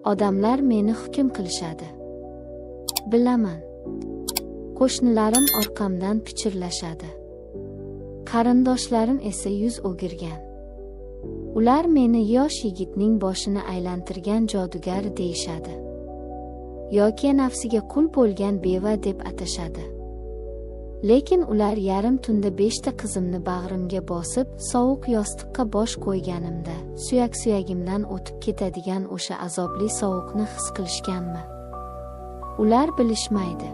Odamlar meni hukm qilishadi. Bilaman. Qo'shnilarim orqamdan pichirlashadi. Qarindoshlarim esa yuz o'girgan. Ular meni yosh yigitning boshini aylantirgan jodugar deyishadi. Yoki nafsiga qul bo'lgan beva deb atashadi. Lekin ular yarim tunda 5 ta qizimni bag'rimga bosib, sovuq yostiqqa bosh qo'yganimda, suyak-suyagimdan o'tib ketadigan o'sha azobli sovuqni his qilishganmi? Ular bilishmaydi.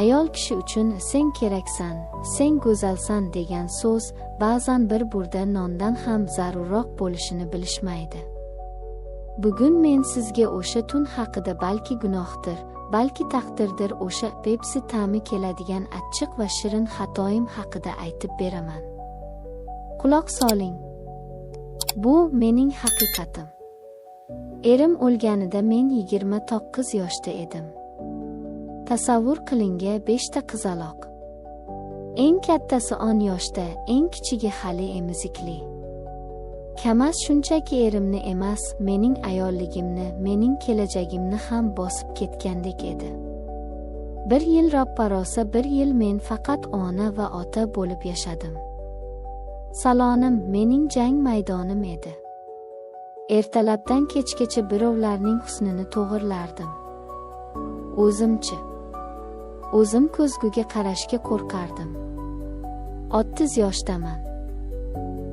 Ayol kishi uchun sen keraksan, sen go'zalsan degan so'z ba'zan bir burda nondan ham zarurroq bo'lishini bilishmaydi. Bugun men sizga o'sha tun haqida balki gunohdir, balki taqdirdir o'sha Pepsi ta'mi keladigan achchiq va shirin xatoim haqida aytib beraman. Quloq soling. Bu mening haqiqatim. Erim o'lganida men 29 yoshda edim. Tasavvur qilinga 5 ta qizaloq. Eng kattasi 10 yoshda, eng kichigi hali emizikli. Kamas shunchaki erimni emas, mening ayolligimni, mening kelajagimni ham bosib ketgandek edi. 1 yil roppa-rosa 1 yil men faqat ona va ota bo'lib yashadim. Salonim mening jang maydonim edi. Ertalabdan kechgacha birovlarning husnini to'g'irlardim. O'zim ko'zguga qarashga qo'rqardim. 30 yoshdaman.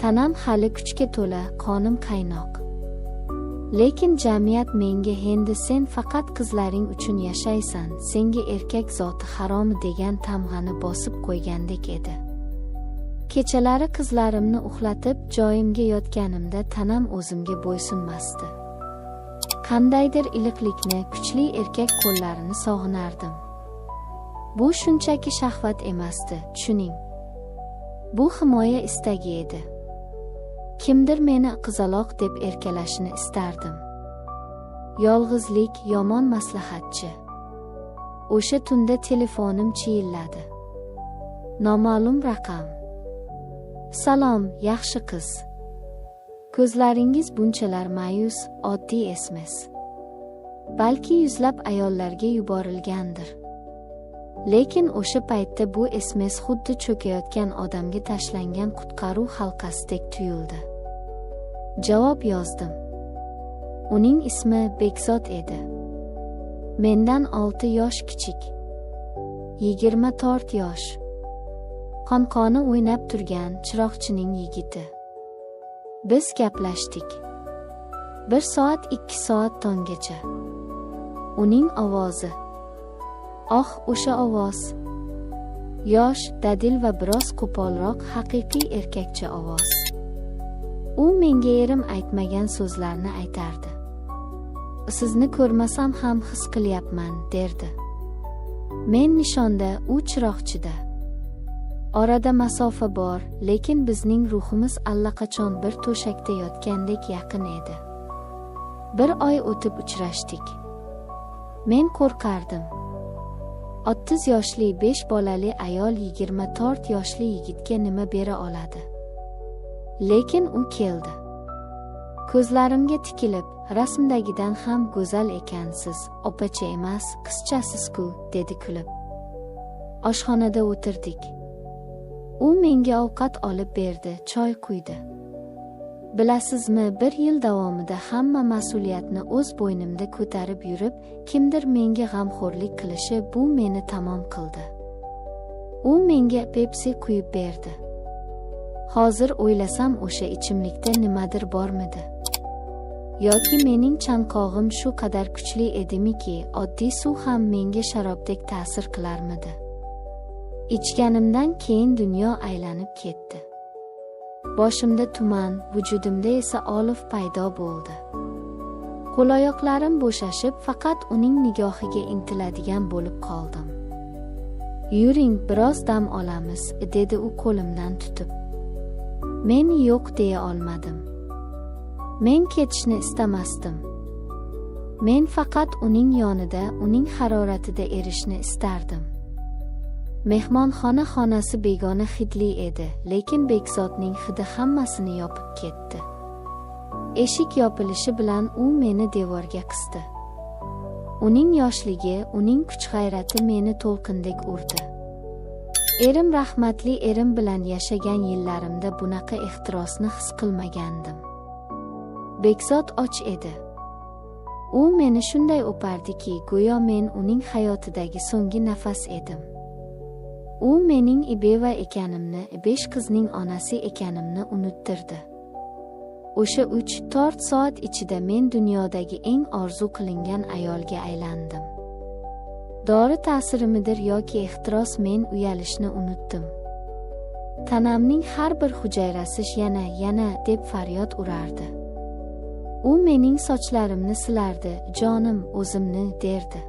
Tanam hali kuchga to'la, qonim qaynoq. Lekin jamiyat menga endi sen faqat qizlaring uchun yashaysan, senga erkak zoti haromi degan tamg'ani bosib qo'ygandek edi. Kechalari qizlarimni uxlatib, joyimga yotganimda tanam o'zimga bo'ysunmasdi. Qandaydir iliqlikni, kuchli erkak qo'llarini sog'inardim. Bu shunchaki shahvat emasdi, tushuning. Bu himoya istagi edi. Kimdir meni qizaloq deb erkalashini istardim. Yolg'izlik yomon maslahatchi. O'sha tunda telefonim chiyilladi. Noma'lum raqam. Salom, yaxshi qiz. Ko'zlaringiz bunchalar ma'yus, oddiy SMS. Balki yuzlab ayollarga yuborilgandir. Lekin o'sha paytda bu SMS xuddi cho'kayotgan odamga tashlangan qutqaruv halqasidek tuyuldi. Javob yozdim. Uning ismi Bekzod edi. Mendan 6 yosh kichik. 24 yosh. Qonqoni o'ynab turgan chiroqchining yigiti. Biz gaplashdik. 1 soat 2 soat tonggacha. Uning ovozi. O'sha ovoz. Yosh, dadil va biroz qo'polroq haqiqiy erkakcha ovoz. U menga erim aytmagan so'zlarni aytardi. Sizni ko'rmasam ham his qilyapman, derdi. Men nishonda, u chiroqchida. Orada masofa bor, lekin bizning ruhimiz allaqachon bir to'shakda yotgandek yaqin edi. 1 oy o'tib uchrashdik. Men qo'rqardim. 30 yoshli 5 bolali ayol 24 yoshli yigitga nima bera oladi? Lekin u keldi. Ko'zlarimga tikilib, rasmdagidan ham go'zal ekansiz, opacha emas, qizchasiz-ku, dedi kulib. Oshxonada o'tirdik. U menga ovqat olib berdi, choy quydi. Bilasizmi, 1 yil davomida hamma mas'uliyatni o'z bo'ynimda ko'tarib yurib, kimdir menga g'amxo'rlik qilishi bu meni tamom qildi. U menga Pepsi quyib berdi. Hozir o'ylasam o'sha ichimlikda nimadir bormidi? Yoki mening chanqog'im shu qadar kuchli edimiki, oddiy suv ham menga sharobdek ta'sir qilarmidi? Ichganimdan keyin dunyo aylanib ketdi. Boshimda tuman, vujudimda esa olov paydo bo'ldi. Qo'l-oyoqlarim bo'shashib, faqat uning nigohiga intiladigan bo'lib qoldim. Yuring, biroz dam olamiz, dedi u qo'limdan tutib. Men yo'q deya olmadim. Men ketishni istamasdim. Men faqat uning yonida, uning haroratida erishni istardim. Mehmonxona xonasi begona hidli edi, lekin Bekzodning hidi hammasini yopib ketdi. Eshik yopilishi bilan u meni devorga qisdi. Uning yoshligi, uning kuch-g'ayrati meni to'lqindek urdi. Erim rahmatli erim bilan yashagan yillarimda bunaqa ehtirosni his qilmagandim. Bekzod och edi. U meni shunday o'pardiki, go'yo men uning hayotidagi so'nggi nafas edim. U mening beva ekanimni, 5 qizning onasi ekanimni unuttirdi. O'sha 3-4 soat ichida men dunyodagi eng orzu qilingan ayolga aylandim. Dori ta'sirimidir yoki ehtiros, men uyalishni unutdim. Tanamning har bir hujayrasi yana deb faryod urardi. U mening sochlarimni silardi, jonim, o'zimni derdi.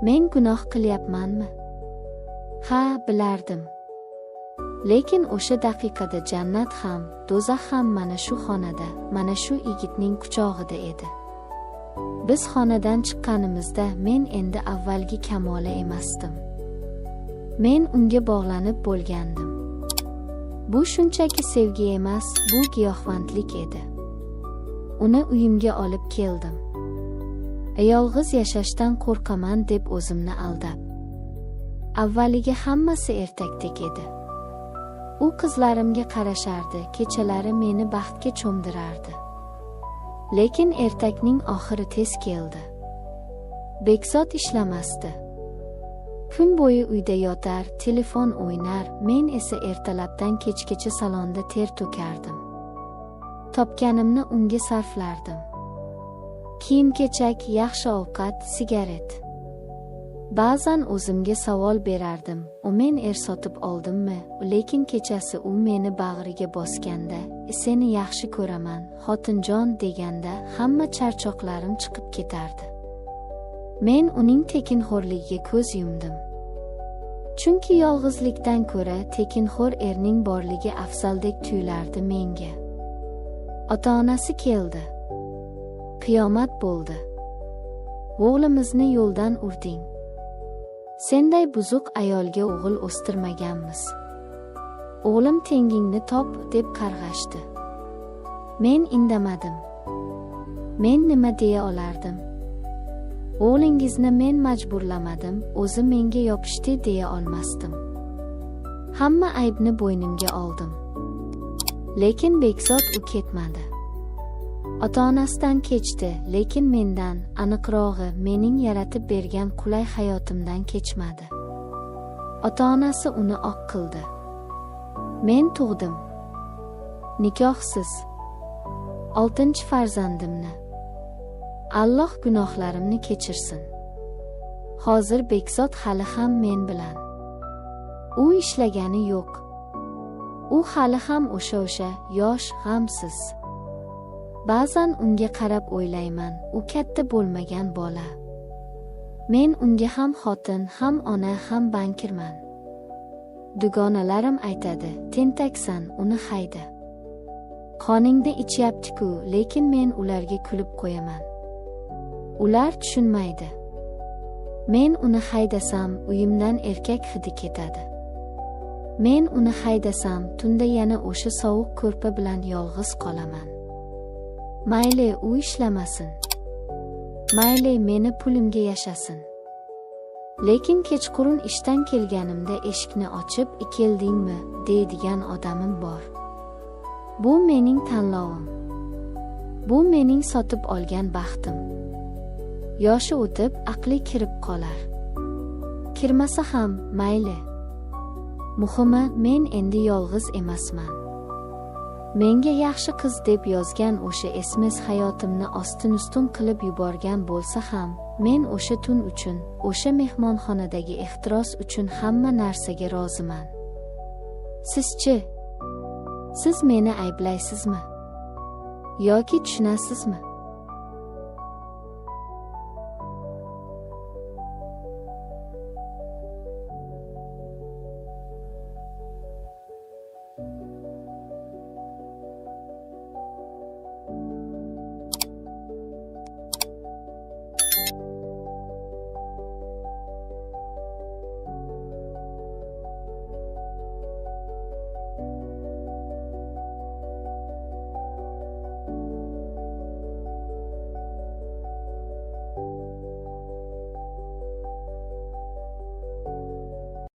Men gunoh qilyapmanmi? Ha, bilardim. Lekin o'sha daqiqada jannat ham, do'zax ham mana shu xonada, mana shu yigitning quchog'ida edi. Biz xonadan chiqqanimizda men endi avvalgi Kamola emasdim. Men unga bog'lanib bo'lgandim. Bu shunchaki sevgi emas, bu giyohvandlik edi. Uni uyimga olib keldim. Yolg'iz yashashdan qo'rqaman deb o'zimni aldab. Avvaliga hammasi ertakdek edi. U qizlarimga qarashardi, kechalari meni baxtga cho'mdirardi. Lekin ertakning oxiri tez keldi. Bekzod ishlamasdi. Kun bo'yi uyda yotar, telefon o'ynar, men esa ertalabdan kechgacha salonda ter to'kardim. Topganimni unga sarflardim. Kiyim-kechak, yaxshi ovqat, sigaret. Ba'zan o'zimga savol berardim, men sotib oldimmi? Lekin kechasi u meni bag'riga bosganda, seni yaxshi ko'raman, xotinjon deganda hamma charchoqlarim chiqib ketardi. Men uning tekinxo'rligiga ko'z yumdim. Chunki yolg'izlikdan ko'ra tekinxo'r erning borligi afzaldek tuyulardi menga. Ota-onasi keldi. Qiyomat bo'ldi. O'g'limizni yo'ldan urding. Senday buzuq ayolga o'g'il o'stirmaganmiz. O'g'lim tengingni top deb qarg'ashdi. Men indamadim. Men nima deya olardim? O'g'lingizni men majburlamadim, o'zi menga yopishdi deya olmasdim. Hamma aybni bo'ynimga oldim. Lekin Bekzod u ketmadi. Ota-onasidan kechdi, lekin mendan, aniqrog'i, mening yaratib bergan qulay hayotimdan kechmadi. Ota-onasi uni oq qildi. Men tug'dim. Nikohsiz. 6-farzandimni. Alloh gunohlarimni kechirsin. Hozir Bekzod hali ham men bilan. U ishlagani yo'q. U hali ham o'sha yosh, g'amsiz. Ba'zan unga qarab o'ylayman, u katta bo'lmagan bola. Men unga ham xotin, ham ona, ham bankirman. Dugonalarim aytadi, tentaksan, uni hayda. Qoningda ichyapti-ku, lekin men ularga kulib qo'yaman. Ular tushunmaydi. Men uni haydasam, uyimdan erkak hidi ketadi. Men uni haydasam, tunda yana o'sha sovuq ko'rpa bilan yolg'iz qolaman. Mayli u ishlamasin. Mayli meni pulimga yashasin. Lekin kechqurun ishdan kelganimda eshikni ochib, "Keldingmi?" deydigan odamim bor. Bu mening tanlovim. Bu mening sotib olgan baxtim. Yoshi o'tib, aqli kirib qolar. Kirmasa ham mayli. Muhimi, men endi yolg'iz emasman. Menga yaxshi qiz deb yozgan o'sha SMS hayotimni ostin-ustun qilib yuborgan bo'lsa ham, men o'sha tun uchun, o'sha mehmonxonadagi ehtiros uchun hamma narsaga roziman. Sizchi? Siz meni ayblaysizmi? Yoki tushunasizmi?